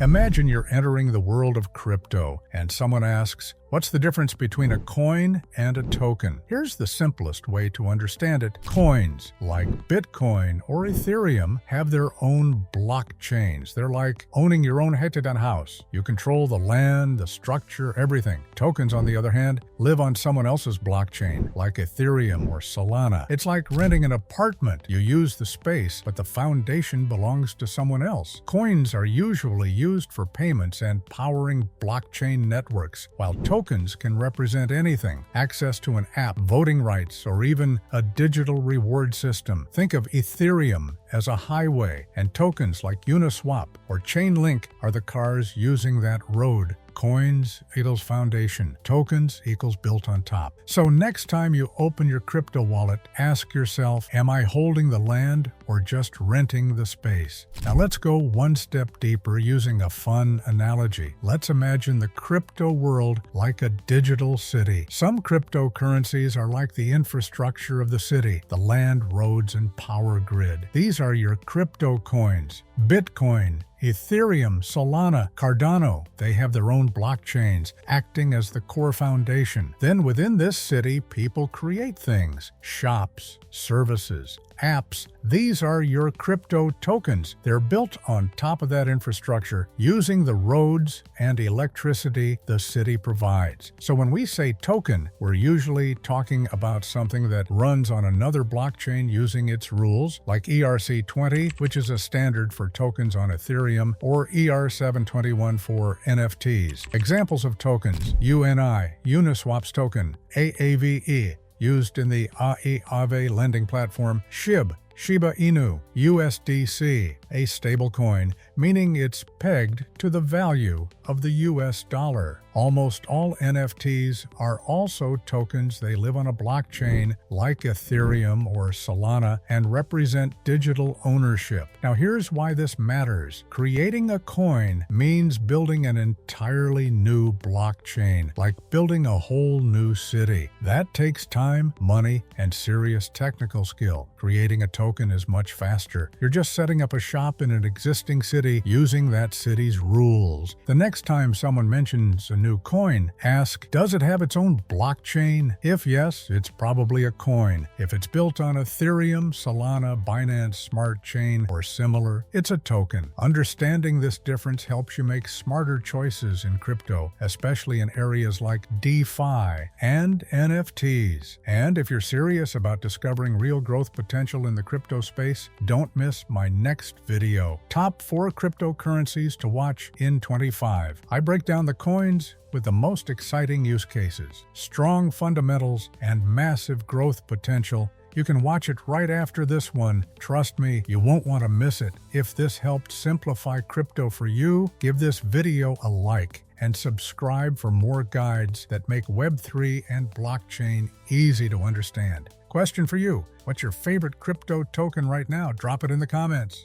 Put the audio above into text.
Imagine you're entering the world of crypto, and someone asks, what's the difference between a coin and a token? Here's the simplest way to understand it. Coins, like Bitcoin or Ethereum, have their own blockchains. They're like owning your own hectagon house. You control the land, the structure, everything. Tokens, on the other hand, live on someone else's blockchain, like Ethereum or Solana. It's like renting an apartment. You use the space, but the foundation belongs to someone else. Coins are usually used for payments and powering blockchain networks, while tokens can represent anything: access to an app, voting rights, or even a digital reward system. Think of Ethereum as a highway, and tokens like Uniswap or Chainlink are the cars using that road. Coins equals foundation. Tokens equals built on top. So next time you open your crypto wallet, ask yourself, am I holding the land or just renting the space? Now let's go one step deeper using a fun analogy. Let's imagine the crypto world like a digital city. Some cryptocurrencies are like the infrastructure of the city, the land, roads, and power grid. These are your crypto coins. Bitcoin, Ethereum, Solana, Cardano, they have their own blockchains, acting as the core foundation. Then within this city, people create things: shops, services, apps. These are your crypto tokens. They're built on top of that infrastructure, using the roads and electricity the city provides. So when we say token, we're usually talking about something that runs on another blockchain using its rules, like ERC20, which is a standard for tokens on Ethereum, or ER721 for NFTs. Examples of tokens: UNI, Uniswap's token; AAVE, used in the Aave lending platform; SHIB, Shiba Inu; USDC, a stablecoin, meaning it's pegged to the value of the US dollar. Almost all NFTs are also tokens. They live on a blockchain like Ethereum or Solana and represent digital ownership. Now here's why this matters. Creating a coin means building an entirely new blockchain, like building a whole new city. That takes time, money, and serious technical skill. Creating a token is much faster. You're just setting up a shop in an existing city using that city's rules. The next time someone mentions a new coin, ask, does it have its own blockchain? If yes, it's probably a coin. If it's built on Ethereum, Solana, Binance Smart Chain, or similar, it's a token. Understanding this difference helps you make smarter choices in crypto, especially in areas like DeFi and NFTs. And if you're serious about discovering real growth potential in the crypto space, don't miss my next video: Top 4 Cryptocurrencies to Watch in 25. I break down the coins with the most exciting use cases, strong fundamentals, and massive growth potential. You can watch it right after this one. Trust me, you won't want to miss it. If this helped simplify crypto for you, give this video a like and subscribe for more guides that make Web3 and blockchain easy to understand. Question for you: what's your favorite crypto token right now? Drop it in the comments.